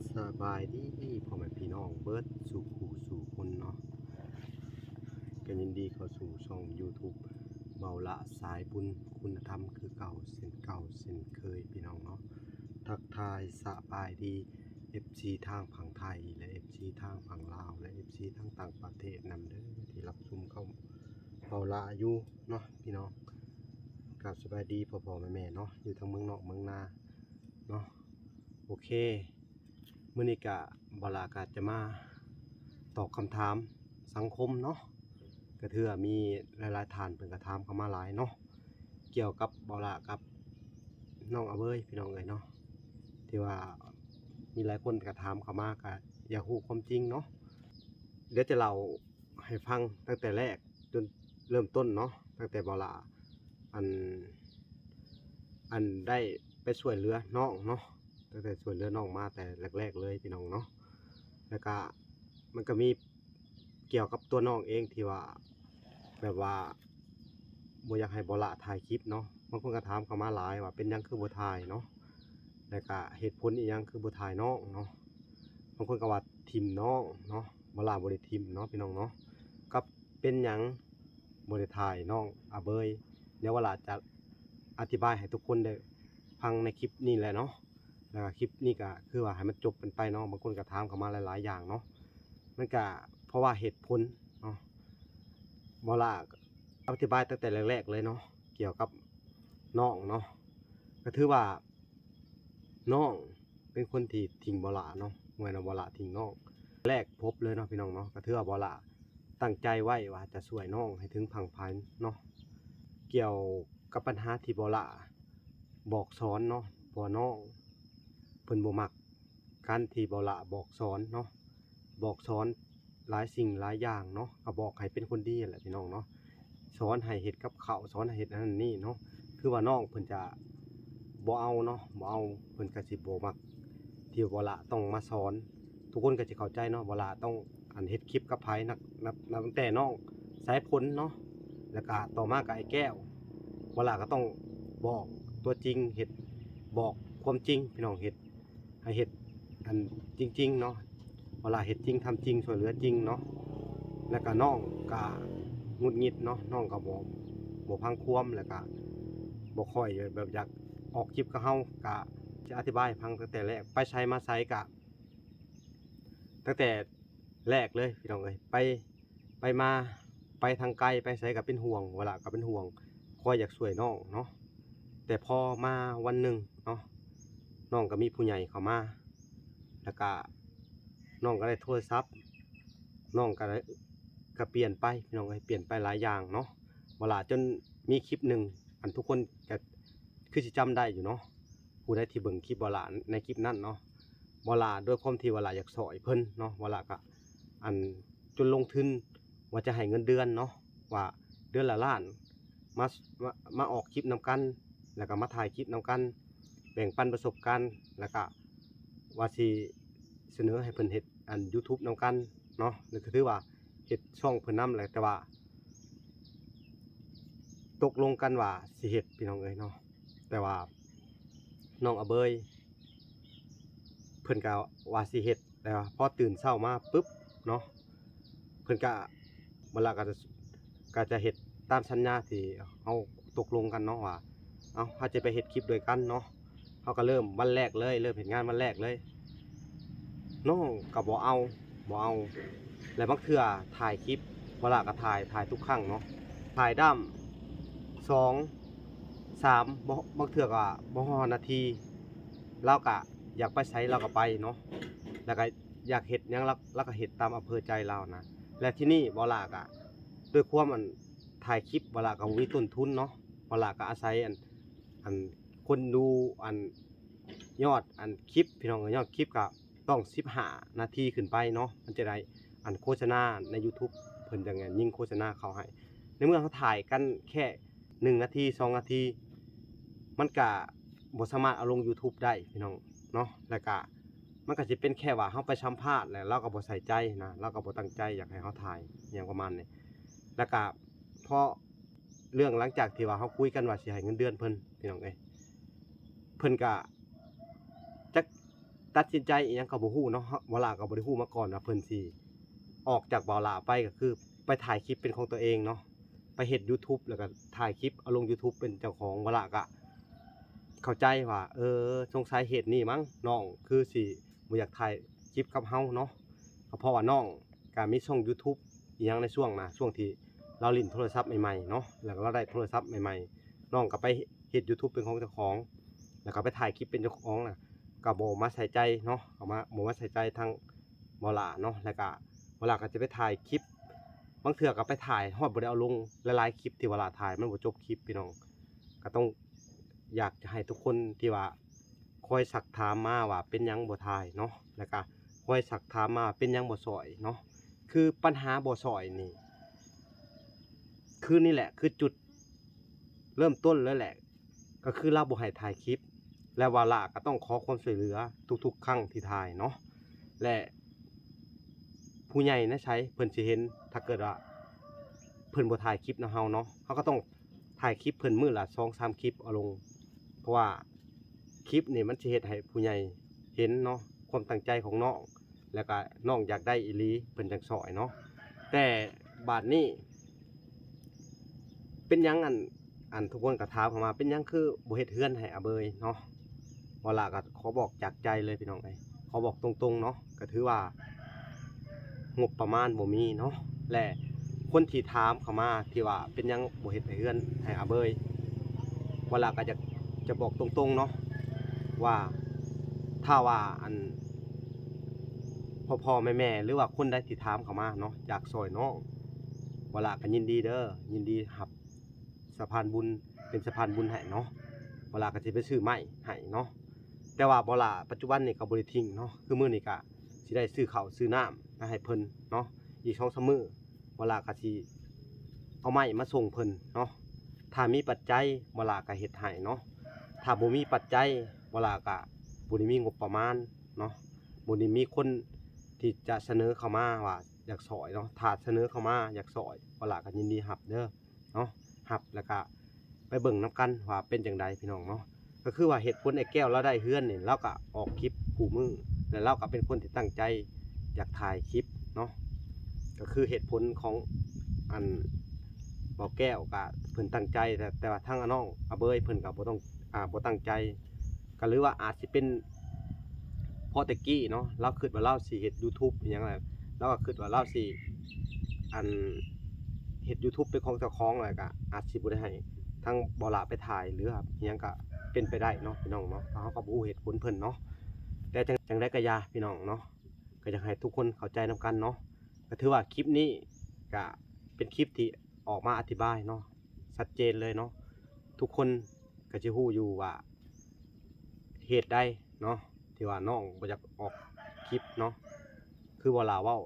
สบายดีพ่อแม่พี่น้องเบิร์ดสู่ผู้สู่คนเนาะกันยินดีเข้าสู่ช่อง YouTube เบาละสายบุญคุณธรรมคือเก่าเส้นเก่าเส้นเคยพี่น้องเนาะทักทายสบายดี FC ทางฝั่งไทยและ FC ทางฝั่งลาวและ FC ทางต่างประเทศนำเด้อที่รับชมเข้าเบาละอยู่เนาะพี่น้องกับสบายดีพ่อแม่เนาะอยู่ทางเมืองนอกเมืองนาเนาะโอเคมื้อนี้ก็บลากาจะมาตอบคำถามสังคมเนาะก็ถือว่ามีหลายๆท่านเพิ่นก็ถามเข้ามาหลายเนาะเกี่ยวกับบลากับน้องอเวยพี่น้องเอ้ยเนาะที่ว่ามีหลายคนก็ถามเข้ามาก็อยากรู้ความจริงเนาะเดี๋ยวจะเล่าให้ฟังตั้งแต่แรกจนเริ่มต้นเนาะตั้งแต่บลาอันได้ไปช่วยเหลือน้องเนาะตั้งแต่ช่วยเหลือน้องมาแต่แรกๆเลยพี่น้องเนาะแล้วก็มันก็มีเกี่ยวกับตัวน้องเองที่ว่าแบบว่าบ่อยากให้บ่ละถ่ายคลิปเนาะบางคนก็ถามเข้ามาหลายว่าเป็นหยังคือบ่ถ่ายเนาะแล้วก็เหตุผลอีหยังคือบ่ถ่ายน้องเนาะบางคนก็ว่าทิ่มน้องเนาะบ่ละบ่ได้ทิ่มเนาะพี่น้องเนาะก็เป็นหยังบ่ได้ถ่ายน้องอาเบยเดี๋ยวว่าละจะอธิบายให้ทุกคนได้ฟังในคลิปนี้แหละเนาะแล้วก็คลิปนี้ก็คือว่าให้มันจบกันไปเนาะบางคนก็ถามเข้ามาหลายๆอย่างเนาะมันก็เพราะว่าเหตุผลเนาะบ่ล่ะอธิบายตั้งแต่แรกๆเลยเนาะเกี่ยวกับน้องเนาะก็ถือว่าน้องเป็นคนที่ทิ้งบ่ล่ะเนาะเมื่อบ่ล่ะทิ้งน้องแรกพบเลยเนาะพี่น้องเนาะก็ถือว่าบ่ล่ะตั้งใจไว้ว่าจะช่วยน้องให้ถึงฝั่งฝันเนาะเกี่ยวกับปัญหาที่บ่ล่ะบอกสอนเนาะเพราะน้องเพิ่นบ่มักการที่บ่ล่ะบอกสอนเนาะบอกสอนหลายสิ่งหลายอย่างเนาะก็บอกให้เป็นคนดีนั่นแหละพี่น้องเนาะสอนให้เฮ็ดกับข้าวสอนให้เฮ็ดอันนั้นนี่เนาะคือว่าน้องเพิ่นจะบ่เอาเนาะบ่เอาเพิ่นก็สิบ่มักที่บ่ล่ะต้องมาสอนทุกคนก็สิเข้าใจเนาะบ่ล่ะต้องเฮ็ดคลิปกับไผนับตั้งแต่น้องสายฝนเนาะแล้วก็ต่อมาก็ไอ้แก้วบ่ล่ะก็ต้องบอกตัวจริงเฮ็ดบอกความจริงพี่น้องเฮ็ดให้เฮ็ดอันจริงๆเนาะเวลาเฮ็ดจริงทำจริงช่วยเหลือจริงเนาะแล้วก็น้องก็หงุดหงิดเนาะน้องก็บ่พังความแล้วก็บ่ค่อยแบบอยากออกคลิปกับเฮาก็จะอธิบายให้ฟังตั้งแต่แรกไปไสมาไสก็ตั้งแต่แรกเลยพี่น้องเอ้ยไปมาไปทางไกลไปไสก็เป็นห่วงเวลาก็เป็นห่วงคอยอยากช่วยน้องเนาะแต่พอมาวันหนึ่งเนาะน้องก็มีผู้ใหญ่เข้ามาแล้วก็น้องก็ได้โทรศัพท์น้องก็เปลี่ยนไปพี่น้องเอ้ยเปลี่ยนไปหลายอย่างเนาะเวลาจนมีคลิปหนึ่งอันทุกคนก็คือสิจำได้อยู่เนาะผู้ใดที่เบิ่งคลิปเวลาในคลิปนั้นเนาะเวลาด้วยความที่เวลาอยากสอยเพิ่นเนาะเวลาก็อันจนลงทุนว่าจะให้เงินเดือนเนาะว่าเดือนละล้านมามาออกคลิปนำกันแล้วก็มาถ่ายคลิปนำกันแบ่งปันประสบการณ์แล้วก็ว่าสิเสนอให้เพิ่นเฮ็ดอัน YouTube นำกันเนาะนั่นก็ถือว่าเฮ็ดช่องเพิ่นนำแหละแต่ว่าตกลงกันว่าสิเฮ็ดพี่น้องเอ้ยเนาะแต่ว่าน้องอเบยเพิ่นก็ว่าสิเฮ็ดแต่ว่าพอตื่นเช้ามาปึ๊บเนาะเพิ่นก็บ่ล่ะก็จะเฮ็ดตามสัญญาที่เฮาตกลงกันเนาะว่าเอ้าเฮาจะไปเฮ็ดคลิปด้วยกันเนาะเฮาก็เริ่มวันแรกเลยเริ่มเฮ็ดงานวันแรกเลยน้องก็บ่เอาแล้วบางเทื่อถ่ายคลิปเวลาก็ถ่ายทุกครั้งเนาะถ่ายด้ำ2 3บางเทื่อก็บ่ฮอดนาทีเราก็อยากไปไสเราก็ไปเนาะแล้วก็อยากเฮ็ดหยังเราก็เฮ็ดตามอำเภอใจเรานะและที่นี่บ่ล่ะก็ด้วยความถ่ายคลิปบ่ล่ะก็บ่มีต้นทุนเนาะบ่ล่ะก็อาศัยอันคนดูยอดคลิปพี่น้องยอดคลิปก็ต้อง15นาทีขึ้นไปเนาะมันจะได้โฆษณาใน YouTube เพิ่นจังยิงโฆษณาเข้าให้ในเมื่อเขาถ่ายกันแค่1นาที2นาทีมันก็บ่สามารถเอาลง YouTube ได้พี่น้องเนาะแล้วก็มันก็สิเป็นแค่ว่าเฮาไปสัมภาษณ์แล้วเราก็บ่ใส่ใจนะเราก็บ่ตั้งใจอยากให้เขาถ่ายอหยังประมาณนี้แล้วก็พอเรื่องหลังจากที่ว่าเฮาคุยกันว่าสิให้เงินเดือนเพิ่นพี่น้องเอ้ยเพิ่นก็จัก ตัดสินใจอีหยังก็บ่ฮู้เนาะบ่าวหลาก็บ่ได้ฮู้มาก่อนว่าเพิ่นสิออกจากบ่าวหลาไปก็คือไปถ่ายคลิปเป็นของตัวเองเนาะไปเฮ็ดยูทูบแล้วก็ถ่ายคลิปเอาลงยูทูบเป็นเจ้าของบ่าวหลาก็เข้าใจว่าสงสัยเหตุนี้มั้งน้องคือสิบ่อยากถ่ายคลิปกับเฮาเนาะก็เพราะว่าน้องก็มีช่องยูทูบอีหยังในช่วงที่เราเล่นโทรศัพท์ใหม่ๆเนาะแล้วก็เราได้โทรศัพท์ใหม่ๆน้องก็ไปเฮ็ดยูทูบเป็นของเจ้าของแล้วก็ไปถ่ายคลิปเป็นเจ้าของน่ะ ก็บ่มาใส่ใจเนาะเอามาบ่มาใส่ใจทางบ่หลาเนาะแล้วก็บ่หลาก็จะไปถ่ายคลิปบางเทื่อก็ไปถ่ายฮอดบ่ได้เอาลงหลายๆคลิปที่บ่หลาถ่ายมันบ่จบคลิปพี่น้องก็ต้องอยากจะให้ทุกคนที่ว่าคอยซักถามมาว่าเป็นหยังบ่ถ่ายเนาะแล้วก็คอยซักถามมาเป็นหยังบ่สอยเนาะคือปัญหาบ่สอยนี่คือนี่แหละคือจุดเริ่มต้นเลยแหละก็คือเราบ่ให้ถ่ายคลิป และวาระก็ต้องขอความช่วยเหลือทุกๆครั้งที่ถ่ายเนาะและผู้ใหญ่นะใช้เพิ่นสิเห็นถ้าเกิดว่าเพิ่นบ่ถ่ายคลิปนำเฮาเนาะเฮาก็ต้องถ่ายคลิปเพิ่นมื้อละ2-3คลิปเอาลงเพราะว่าคลิปนี่มันสิเฮ็ดให้ผู้ใหญ่เห็นเนาะความตั้งใจของน้องแล้วก็น้องอยากได้อีหลีเพิ่นจังสอยเนาะแต่บัดนี้เป็นหยังอันทุกคนก็ถามเข้ามาเป็นหยังคือบ่เฮ็ดเรือนให้อาเบยเนาะ บ่ล่ะก็ขอบอกจากใจเลยพี่น้องเอ้ยขอบอกตรงๆเนาะก็ถือว่างบประมาณบ่มีเนาะและคนที่ถามเข้ามาที่ว่าเป็นหยังบ่เฮ็ดให้เฮือนให้อาเบยบ่ล่ะก็จะบอกตรงๆเนาะว่าถ้าว่าพ่อๆแม่ๆหรือว่าคนใดที่ถามเข้ามาเนาะอยากช่วยน้องบ่ล่ะก็ยินดีเด้อยินดีรับสะพานบุญเป็นสะพานบุญให้เนาะบ่ล่ะก็สิไปซื้อไม้ให้เนาะ แต่ว่าบ่ล่ะปัจจุบันนี่ก็บ่ได้ทิ้งเนาะคือมื้อนี้ก็สิได้ซื้อข้าวซื้อน้ำมาให้เพิ่นเนาะอีก2-3มื้อบ่ล่ะก็สิเอาไม้มาส่งเพิ่นเนาะถ้ามีปัจจัยบ่ล่ะก็เฮ็ดให้เนาะถ้าบ่มีปัจจัยบ่ล่ะก็บ่ได้มีงบประมาณเนาะบ่ได้มีคนที่จะเสนอเข้ามาว่าอยากช่วยเนาะถ้าเสนอเข้ามาอยากช่วยบ่ล่ะก็ยินดีรับเด้อเนาะรับแล้วก็ไปเบิ่งนํกันว่าเป็นจังไดพี่น้องเนาะ ก็คือว่าเหตุผลไอ้แก้วเราได้เฮือนนี่เราก็ออกคลิปคู่มือแล้วเราก็เป็นคนที่ตั้งใจอยากถ่ายคลิปเนาะก็คือเหตุผลของอันบ่แก้วก็เพิ่นตั้งใจแต่ว่าทางน้องอาเบยเพิ่นก็บ่ต้องบ่ตั้งใจก็หรือว่าอาจสิเป็นเพราะแต่กี้เนาะเราคิดว่าเราสิเฮ็ด YouTube อิหยังแหละเราก็คิดว่าเราสิอันเฮ็ด YouTube เป็นของเจ้าของแล้วก็อาจสิบ่ได้ให้ทางบ่ล่ะไปถ่ายหรือว่าอิหยังก็ เป็นไปได้เนาะพี่น้องเนาะเขาก็บ่ฮู้เหตุผลเพิ่นเนาะแต่จังได๋ก็อย่าพี่น้องเนาะก็อยากให้ทุกคนเข้าใจนำกันเนาะก็ถือว่าคลิปนี้ก็เป็นคลิปที่ออกมาอธิบายเนาะชัดเจนเลยเนาะทุกคนก็สิฮู้อยู่ว่าเหตุใดเนาะที่ว่าน้องบ่อยากออกคลิปเนาะคือบ่ล่าเว้า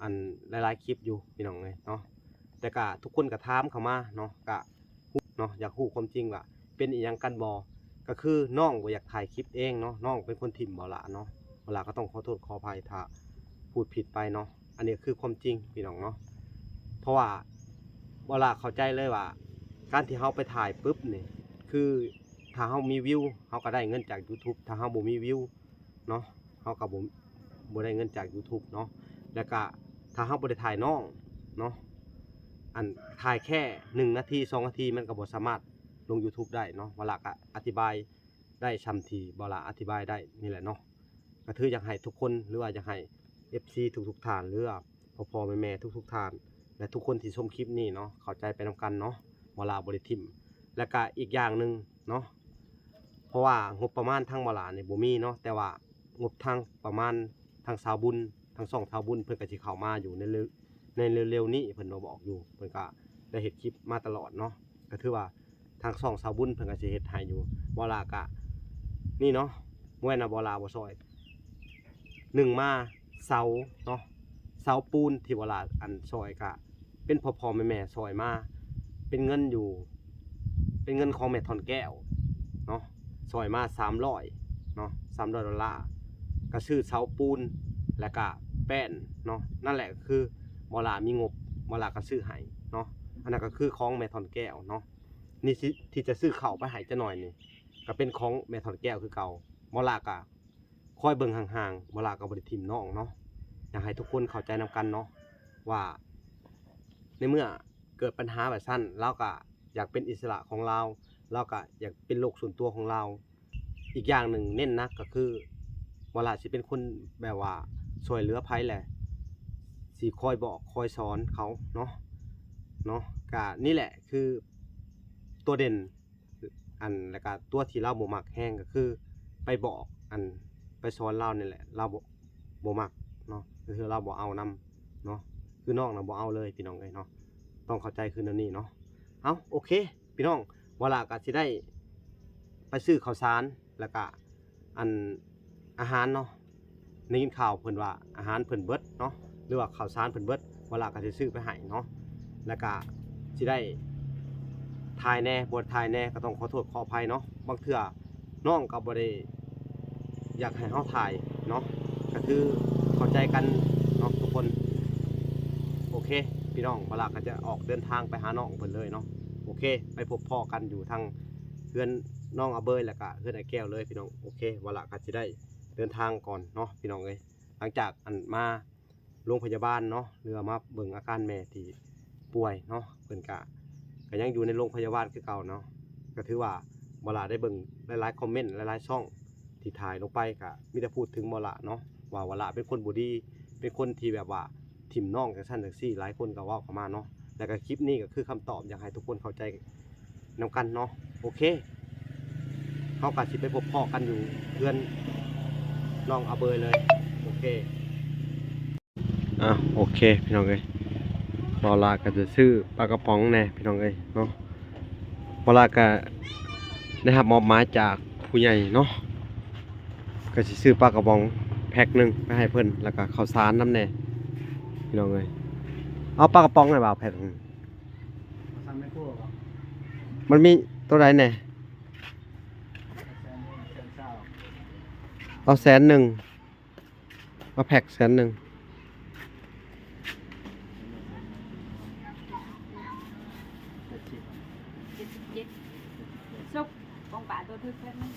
อันหลายๆคลิปอยู่พี่น้องเอ้ยเนาะแต่ก็ทุกคนก็ถามเข้ามาเนาะก็ฮู้เนาะอยากฮู้ความจริงว่า เป็นอีหยังกันบ่ก็คือน้องบ่อยากถ่ายคลิปเองเนาะน้องเป็นคนถิ่มบ่ล่ะเนาะบ่ล่ะก็ต้องขอโทษขออภัยถ้าพูดผิดไปเนาะอันนี้คือความจริงพี่น้องเนาะเพราะว่าบ่ล่ะเข้าใจเลยว่าการที่เฮาไปถ่ายปึ๊บนี่คือถ้าเฮามีวิวเฮาก็ได้เงินจาก YouTube ถ้าเฮาบ่มีวิวเนาะเฮาก็บ่ได้เงินจาก YouTube เนาะแล้วก็ถ้าเฮาบ่ได้ถ่ายน้องเนาะอันถ่ายแค่1นาที2นาทีมันก็บ่สามารถ ลง YouTube ได้เนาะบ่ล่ะก็อธิบายได้ส่ำที่บ่ล่ะอธิบายได้นี่แหละเนาะก็คืออยากให้ทุกคนหรือว่าอยากให้ FC ทุกๆท่านหรือว่าพ่อๆแม่ๆทุกๆท่านและทุกคนที่ชมคลิปนี้เนาะเข้าใจไปนำกันเนาะบ่ล่ะบ่ได้ทิ่มแล้วก็อีกอย่างหนึ่งเนาะเพราะว่างบประมาณทางบ่ล่ะนี่บ่มีเนาะแต่ว่างบทางประมาณทางสาวบุญทางช่องสาวบุญเพิ่นก็สิเข้ามาอยู่ในเร็วๆนี้เพิ่นก็บอกอยู่เพิ่นก็ได้เฮ็ดคลิปมาตลอดเนาะก็ถือว่า ทางช่องสาวบุญเพิ่นก็สิเฮ็ดให้อยู่บ่ล่ะก็นี่เนาะบ่แม่นว่าบ่ล่ะบ่ซอย1มาเสาเนาะเสาปูนที่บ่ล่ะอันซอยก็เป็นพ่อๆแม่ๆซอยมาเป็นเงินอยู่เป็นเงินของแม่ทอนแก้วเนาะซอยมา300เนาะ$300ก็ซื้อเสาปูนแล้วก็แป้นเนาะนั่นแหละคือบ่ล่ะมีงบบ่ล่ะก็ซื้อให้เนาะอันนั้นก็คือของแม่ทอนแก้วเนาะ นี่ที่จะซื้อข้าวไปให้จะหน่อยนี่ก็เป็นของแม่ถอนแก้วคือเก่าบ่ล่ะก็ คอยเบิ่งห่างๆเวลากับบริทีมน้องเนาะอยากให้ทุกคนเข้าใจนำกันเนาะว่าในเมื่อเกิดปัญหาแบบสั้นเราก็อยากเป็นอิสระของเราก็อยากเป็นโลกส่วนตัวของเราอีกอย่างหนึ่งเน้นนักก็คือเวลาสิเป็นคนแบบว่าช่วยเหลือภัยแหละสิคอยบอกคอยสอนเขาเนาะก็นี่แหละคือตัวเด่นอันแล้วก็ตัวที่เราบ่มักแห้งก็คือไปบอกอันไปสอนเรานี่แหละเราบ่มักเนาะก็คือเราบ่เอานำเนาะคือน้องน่ะบ่เอาเลยพี่น้องเอ้ยเนาะต้องเข้าใจคือแนวนี้เนาะเอาโอเคพี่น้องเวลาก็สิได้ไปซื้อข้าวสารแล้วก็อันอาหารเนาะได้ยินข่าวเพิ่นว่าอาหารเพิ่นเบิดเนาะหรือว่าข้าวสารเพิ่นเบิดเวลาก็สิซื้อไปให้เนาะแล้วก็สิได้ถ่ายแน่บ่ถ่ายแน่ก็ต้องขอโทษขออภัยเนาะบางเทื่อน้องก็บ่ได้อยากให้เฮาถ่ายเนาะก็คือเข้าใจกันเนาะทุกคนโอเคพี่น้องเวลาก็จะออกเดินทางไปหาน้องเพิ่นเลยเนาะโอเคไปพบพ่อกันอยู่ทางเฮือนน้องอาเบยแล้วก็เฮือนไอ้แก้วเลยพี่น้องโอเคเวลาก็สิได้เดินทางก่อนเนาะพี่น้องเอ้ยหลังจากอันมาโรงพยาบาลเนาะหรือว่ามาเบิ่งอาการแม่ที่ป่วยเนาะเพิ่นก็ยังอยู่ในโรงพยาบาลคือเก่าเนาะก็ถือว่าบ่ล่ะได้เบิ่งหลายๆคอมเมนต์หลายๆช่องที่ถ่ายลงไปก็มีแต่พูดถึงบ่ล่ะเนาะว่าบ่ล่ะเป็นคนบ่ดีเป็นคนที่แบบว่าทิ่มน้องจังซั่นจังซี่หลายคนก็เว้าเข้ามาเนาะแล้วก็คลิปนี้ก็คือคำตอบอยากให้ทุกคนเข้าใจนำกันเนาะโอเคเฮาก็สิไปพบพ่อกันอยู่เพื่อนน้องอาเบยเลยโอเคโอเคพี่น้องเอ้ยบอลาก็จะซื้อปลากระป๋องแน่พี่น้องเอ้ยเนาะบอลาก็ได้รับมอบหมายจากผู้ใหญ่เนาะก็สิซื้อปลากระป๋องแพ็คนึงไปให้เพิ่นแล้วก็ข้าวสารน้ำแน่พี่น้องเอ้ยเอาปลากระป๋องให้บ่าวแพ็คนึงมันมีตัวใดแน่เอา100,000เอาแพ็ค100,000ซุปกองป่าตัวทึกแพ็คนึง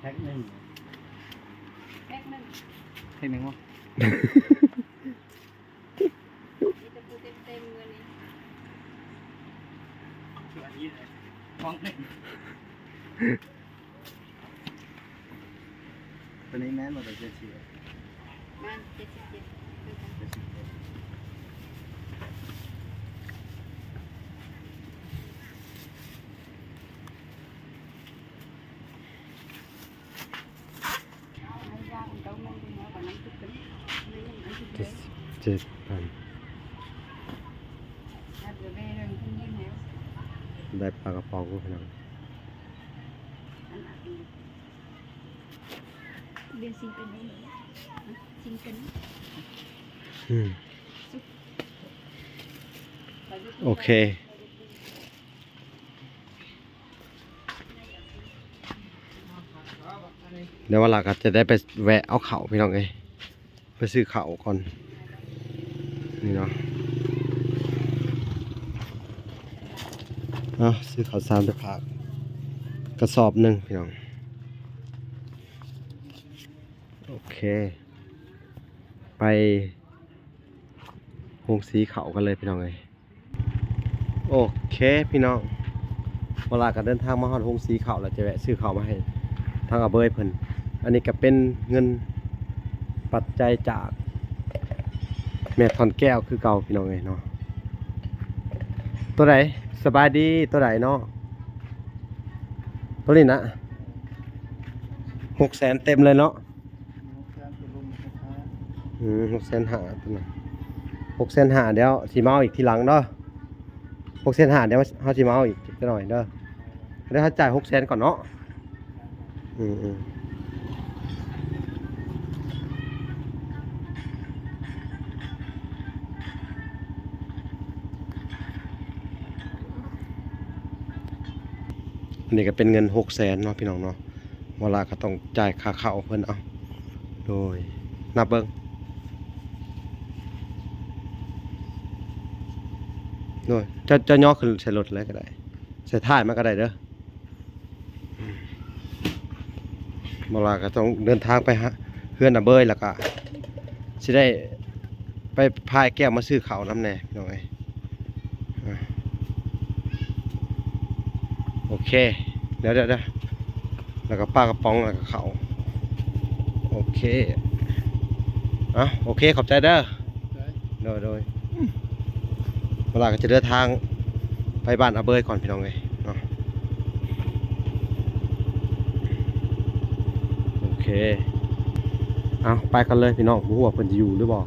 แพ็คหนึ่ง แพ็คนึง แพ็คหนึ่งวะ นี่จะพูดเต็มๆเงินนี้ ตัวนี้เลยฟองหนึ่งตัวนี้แม่นหมดเลยเจ็ดสิบ มัน77คือกัน เจ็ดสิบ ไม่ยากเจ้านึงเนาะกว่านั้นคือเป็นนี่อันที่เดียว 7,000 ถ้าเกิดได้เรื่องขึ้นยิ่งแล้ว ได้ปลากระป๋องพี่น้อง อันอันนี้เรียนซิงเกิลนี้ซิงเกิล โอเคเดี๋ยววันหลังก็จะได้ไปแวะเอาเข่าพี่น้องเอ้ยไปซื้อเข่าก่อนนี่เนาะซื้อข้าวสารไปฝากกระสอบหนึ่งพี่น้องโอเคไปโฮงสีเขากันเลยพี่น้องเอ้ยโอเคพี่น้องเวลาก็เดินทางมาฮอดโฮงสีเขาแล้วจะแวะซื้อเขามาให้ทางอาเบยเพิ่นอันนี้ก็เป็นเงินปัจจัยจากแม่ทอนแก้วคือเก่าพี่น้องเอ้ยเนาะตัวไหนสบายดีตัวไหนเนาะตัวนี้นะ600,000เต็มเลยเนาะ650,000ตัวนั้น650,000เดี๋ยวสิมาเอาอีกทีหลังเด้อ650,000เดี๋ยวเฮาสิมาเอาอีกจักหน่อยเด้อเดี๋ยวเฮาจ่าย600,000ก่อนเนาะอันนี้ก็เป็นเงิน600,000เนาะพี่น้องเนาะเวลาก็ต้องจ่ายค่าข้าวเพิ่นเอาโดยนับเบิ่งโดยจะย่อขึ้นใส่รถเลยก็ได้ใส่ท้ายมันก็ได้เด้อ บ่ล่ะก็ต้องเดินทางไปหาเฮือนน่ะเบยแล้วก็สิได้ไปพายแก้วมาซื้อข้าวน้ำแน่พี่น้องเอ้ยโอเคเดี๋ยวแล้วก็ปลากระป๋องแล้วก็ข้าวโอเคโอเคขอบใจเด้อโดยเวลาก็จะเดินทางไปบ้านอาเบยก่อนพี่น้องเลยเนาะโอเคไปกันเลยพี่น้องบ่ฮู้ว่าเพิ่นจะอยู่หรือบ่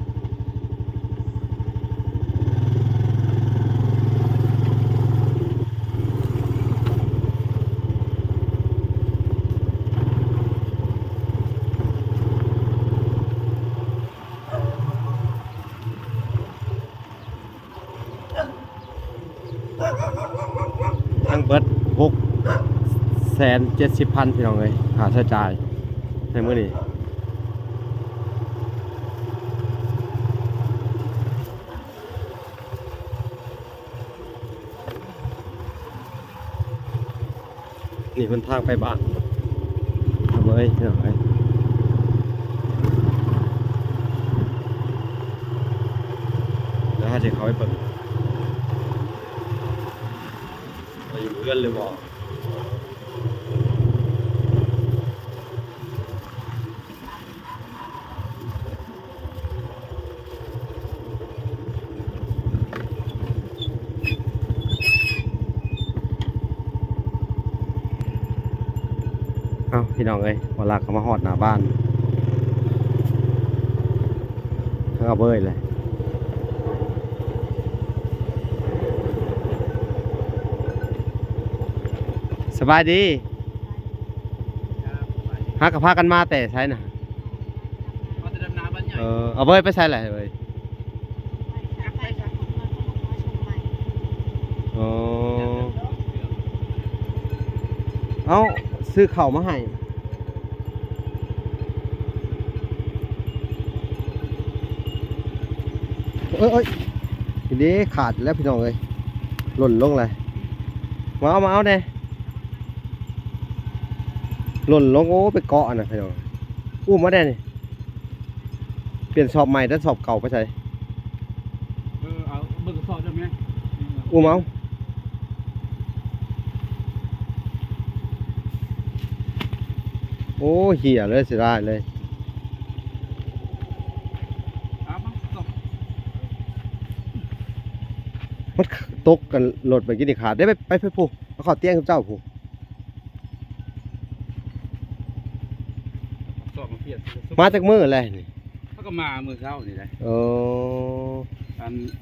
ทั้งเบิด670,000พี่น้องเลยค่าใช้จ่ายในมื้อนี้นี่เพิ่นทางไปบ้านเอาเว้ยพี่น้องเอ้ยเดี๋ยวหาสิเข้าไปเบิ่งไปอยู่เพื่อนเลยบ่พี่น้องเอ้ยเวลาเขามาฮอดหน้าบ้านเขาเอาเบยเลยสบายดีหากระพากันมาแต่ใช่น่ะเอาเบยไปใช่แหละเบยเอาซื้อเข่ามาให้เอ้ยทีนี้ขาดแล้วพี่น้องเลยหล่นลงเลยมาเอาเนี่ยหล่นลงโอ้ไปเกาะนะพี่น้องอู้มาได้นี่เปลี่ยนสอบใหม่แล้วสอบเก่าไปใส่เอาเบิกสอบได้ไหมอู้มาโอ้เหี้ยเลยเสียดายเลยมันตกกันหลดไปกินขาดได้ไปผู้มาขอเตี้ยงกับเจ้าผู้มาจากมืออะไรนี่เขาก็มามือเขานี่แหละ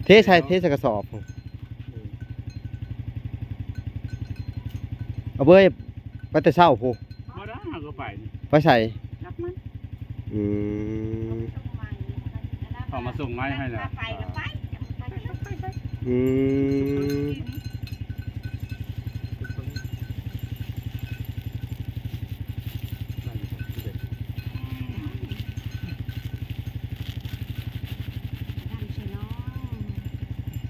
เทใส่กระสอบเอาเบยไปแต่เช้าผู้มาได้ก็ไปใส่เขามาส่งไม้ให้แล้ว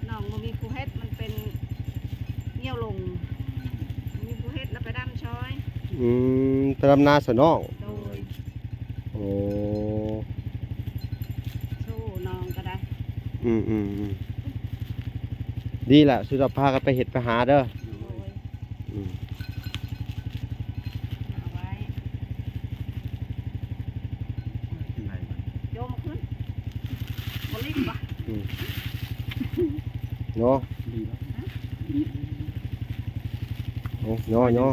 น้องบ่มีผู้เฮ็ดมันเป็นเงี้ยวลงมีผู้เฮ็ดแล้วไปดำช้อยไปดำนาสนองโอ้สู้น้องก็ได้ดีแหละสุดาพากันไปเห็ดไปหาเด้อโยมขึ้นบริบปะเนาะเนาะ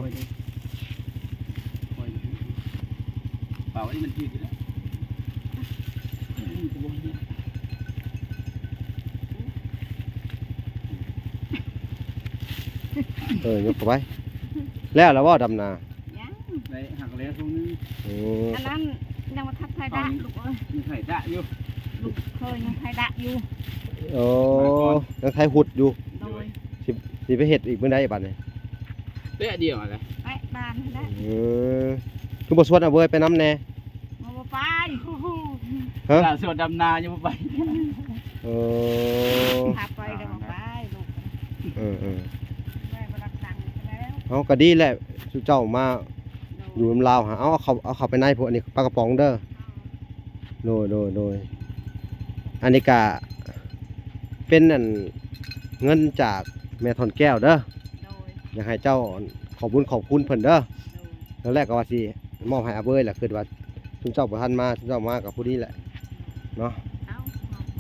เปล่านี่มันยืดอยู่แล้วยกเข้าไปแล้วว่าดำนาได้หักแล้วตรงนี้อันนั้นยังมาทักไทยดะลูกเอ้ยยังไทยดะอยู่ลูกเคยยังไทยดะอยู่ยังไทยหุดอยู่สิไปเห็ดอีกเมื่อใดบ้านนี่เป๊ะเดียวอะไรไปบ้านได้คือบทสวดเอาเบยไปน้ำแน่มาไปฮะสวดดำนายังไปพาไปเดี๋ยวไปลูกแม่มารับสั่งแล้วเอาก็ดีแหละสุเจ้ามา อยู่น้ำลาวหาเอาเข้าไปในพวกอันนี้ปลากระป๋องเด้อโดยอันนี้ก็เป็นอันเงินจากแม่ทอนแก้วเด้อ โดย อยากให้เจ้าขอบคุณเพิ่นเด้อ โดย แล้วแรกก็ว่าสิมอบให้อาเบยแหละคือว่าทุนเจ้าบ่ทันมาทุนเจ้ามากับผู้นี้แหละเนาะ เอา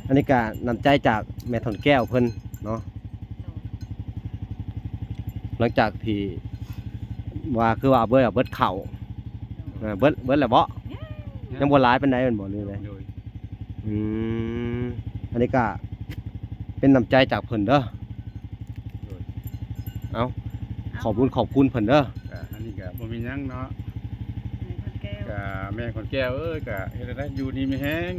อันนี้ก็นำใจจากแม่ทอนแก้วเพิ่นเนาะหลังจากที่ว่าคือว่าอาเบยเบิดเข่าเบิดแล้วบ่ยังบ่หลายปานใดแม่นบ่เลยเลย โดย อืมอันนี้ก็เป็นน้ำใจจากเพิ่นเด้อ โดย เอาขอบคุณเพิ่นเด้อ ก็อันนี้ก็บ่มีหยังเนาะ คนแก้ว ก็แม่คนแก้วก็เฮ็ดได้อยู่ดีมีแฮง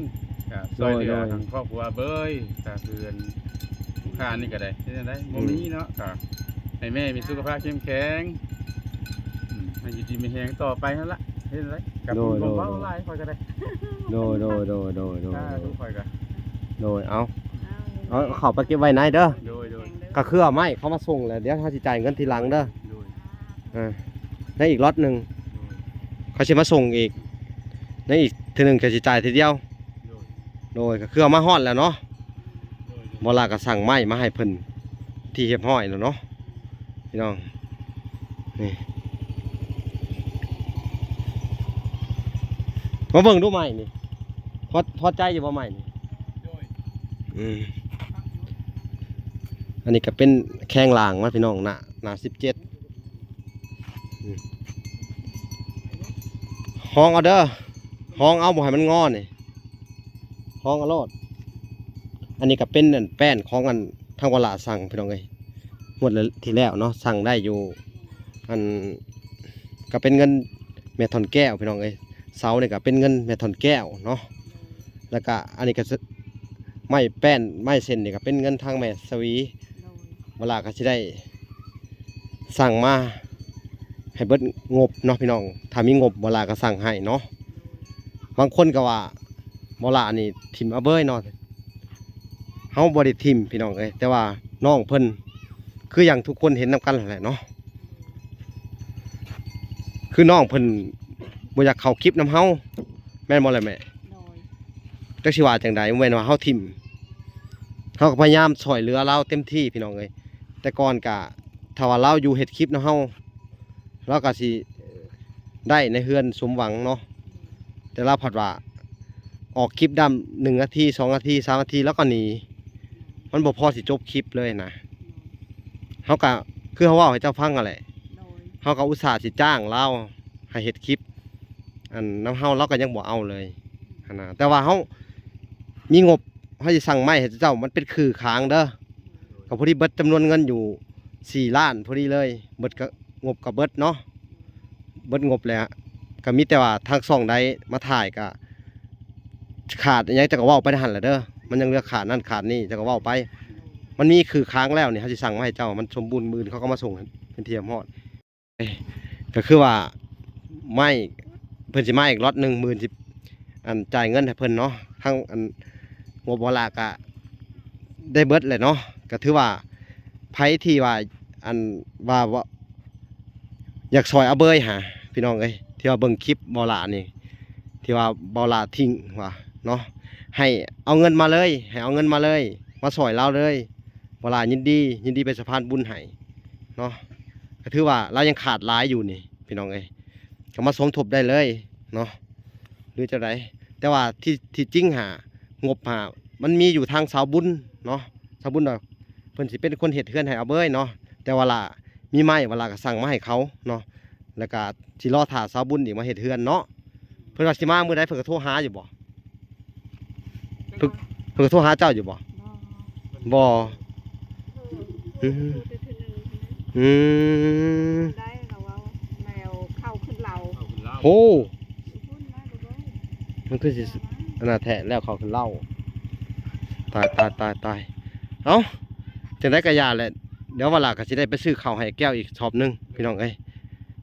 ก็ช่วยเหลือทางครอบครัวเบ้ยก็คือผู้ค้านี่ก็ได้เฮ็ดได้บ่มีเนาะก็ให้แม่มีสุขภาพเข้มแข็งให้อยู่ดีมีแฮงต่อไปนั่นล่ะเฮ็ดได้กับบ่เว้าหลายค่อยก็ได้โดย ทุกค่อยก็ เอาเข้าไปเก็บไว้ในเด้อ โดย ก็คือเอาไม้เขามาส่งแล้วเดี๋ยวเขาสิจ่ายเงินทีหลังเด้อ โดย ในอีกล็อตหนึงเขาสิมาส่งอีกในอีกทีหนึงจะสิจ่ายทีเดียว โดย โดยก็คือเอามาฮอดแล้วเนาะ โดย บ่ล่ะก็สั่งไม้มาให้เพิ่นที่เรียบร้อยแล้วเนาะพี่น้องนี่มาเบิ่งดูไม้นี่พอใจอยู่บ่ไม้นี่ โดย อันนี้ก็เป็นแข้งล่างมาพี่น้องหน้า17ห้องเอาเด้อห้องเอาบ่ให้มันงอนี่ห้องเอาโลดอันนี้ก็เป็นอันแป้นของอันทางวลาสั่งพี่น้องเอ้ยหมดแล้วที่แล้วเนาะสั่งได้อยู่อันก็เป็นเงินแม่ทอนแก้วพี่น้องเอ้ยเสานี่ก็เป็นเงินแม่ทอนแก้วเนาะแล้วก็อันนี้ก็ไม้แป้นไม้เส้นนี่ก็เป็นเงินทางแม่สวี โดย เวลาก็สิได้สั่งมาให้เบิดงบเนาะพี่น้องถ้ามีงบเวลาก็สั่งให้เนาะบางคนก็ว่าเวลานี่ทิมเอาเบยเนาะเฮาบ่ได้ทิมพี่น้องเอ้ยแต่ว่าน้องเพิ่นคืออย่างทุกคนเห็นนำกันแหละเนาะคือน้องเพิ่นบ่อยากเข้าคลิปนำเฮาแม่นบ่ล่ะแม่ โดย จักสิว่าจังใดแม่นว่าเฮาทิมเฮาก็พยายามช่วยเหลือเราเต็มที่พี่น้องเอ้ยแต่ก่อนก็ถ้าว่าเราอยู่เฮ็ดคลิปนำเฮาเราก็สิได้ในเฮือนสมหวังเนาะแต่เราผัดว่าออกคลิปดำ1 นาที2 นาที3 นาทีแล้วก็หนีมันบ่พอสิจบคลิปเลยนะเฮาก็คือเฮาเว้าให้เจ้าฟังนั่นแหละ โดย เฮาก็อุตส่าห์สิจ้างเราให้เฮ็ดคลิปอันนำเฮาเราก็ยังบ่เอาเลยหั้นนะแต่ว่าเฮามีงบเฮาสิสั่งไม้ให้เจ้ามันเป็นคือค้างเด้อก็พอดีเบิดจำนวนเงินอยู่4 ล้านพอดีเลยเบิดก็งบก็เบิดเนาะเบิดงบแล้วก็มีแต่ว่าทางช่องใดมาถ่ายก็ขาดอิหยังจะก็เว้าไปหั่นแหละเด้อมันยังเหลือขาดนั่นขาดนี่จะก็เว้าไปมันมีคือค้างแล้วนี่เฮาสิสั่งมาให้เจ้ามันสมบูรณ์มื้อเขาก็มาส่งเป็นที่ฮอดก็คือว่าไม้เพิ่นสิมาอีกล็อตหนึง10,000สิอันจ่ายเงินให้เพิ่นเนาะทั้งอันงบเวลาก็ได้เบิดเลยเนาะก็ถือว่าไผที่ว่าอันว่าอยากซอยเอาเบยหาพี่น้องเอ้ยที่ว่าเบิ่งคลิปเบาหลานี่ที่ว่าเบาหลาทิ้งว่าเนาะให้เอาเงินมาเลยให้เอาเงินมาเลยมาซอยเราเลยเบาหลายินดีเป็นสะพานบุญให้เนาะก็ถือว่าเรายังขาดหลายอยู่นี่พี่น้องเอ้ยก็มาสมทบได้เลยเนาะหรือจะไดแต่ว่าที่จริงงบมันมีอยู่ทางสาวบุญเนาะสาวบุญน่ะเพิ่นสิเป็นคนเฮ็ดเฮือนให้เอาเบยเนาะแต่ว่าล่ะมีไม้เวลาก็สั่งมาให้เขาเนาะแล้วก็สิรอถ่าสาวบุญอีกมาเฮ็ดเฮือนเนาะเพิ่นว่าสิมามื้อใดเพิ่นก็โทรหาอยู่บ่เพิ่นก็โทรหาเจ้าอยู่บ่ บ่ บ่ เออพูดไปทีหนึ่ง อืม ได้เราว่าแมวเข้าขึ้นเรา เอาคุณเล่า โห พูดมาดูบ่ มันคือสิอันน่ะแท้แล้วเขาคือเหล้าตายเอ้าจังได๋ก็ย่าแหละเดี๋ยวเวลาก็สิได้ไปซื้อข้าวให้แก้วอีกชอบนึงพี่น้องเอ้ย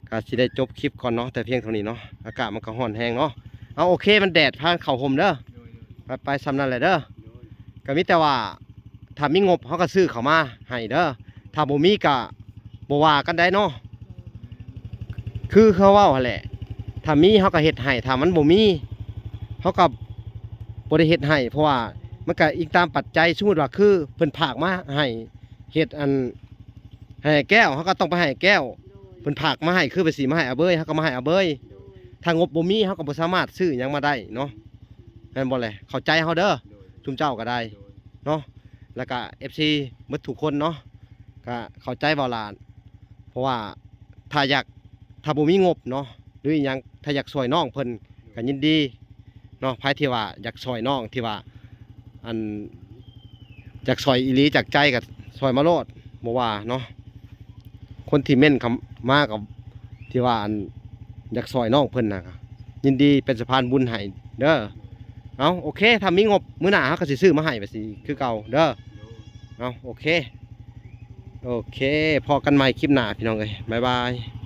ก็สิได้จบคลิปก่อนเนาะแต่เพียงเท่านี้เนาะอากาศมันก็ร้อนแรงเนาะเอาโอเคมันแดดพาเข้าห่มเด้อ โดย ไปซ้ำนั่นแหละเด้อ โดย ก็มีแต่ว่าถ้ามีงบเขาก็ซื้อเข้ามาให้เด้อถ้าบ่มีก็บ่ว่ากันได้เนาะคือเขาเว้าหั่นแหละ ถ้ามีเฮาก็เฮ็ดให้ถ้ามันบ่มีเฮาก็บ่ได้เฮ็ดให้เพราะว่ามันก็อีกตามปัจจัยสมมุติว่าคือเพิ่นผากมาให้เฮ็ดอันให้แก้วเฮาก็ต้องไปให้แก้ว โดย เพิ่นผากมาให้คือไปสิมาให้อาเบยเฮาก็มาให้อาเบย โดย ถ้างบบ่มีเฮาก็บ่สามารถซื้อหยังมาได้เนาะแม่นบ่แหละเข้าใจเฮาเด้อ โดย ชุมเจ้าก็ได้ โดย เนาะแล้วก็ FC หมดทุกคนเนาะก็เข้าใจเว้าหลานเพราะว่าถ้าบ่มีงบเนาะหรืออิหยังถ้าอยากช่วยน้องเพิ่นก็ยินดีเนาะไผที่ว่าอยากช่วยน้องที่ว่าอันอยากช่วยอีหลีจากใจก็ช่วยมาโลดบ่ว่าเนาะคนที่เม่นคำมากับที่ว่าอันอยากช่วยน้องเพิ่นน่ะก็ยินดีเป็นสะพานบุญให้เด้อเอาโอเคถ้ามีงบมื้อหน้าเฮาก็สิซื้อมาให้ไปสิคือเก่าเด้อ เอาโอเค โอเค พอกันใหม่คลิปหน้าพี่น้องเอ้ยบ๊ายบาย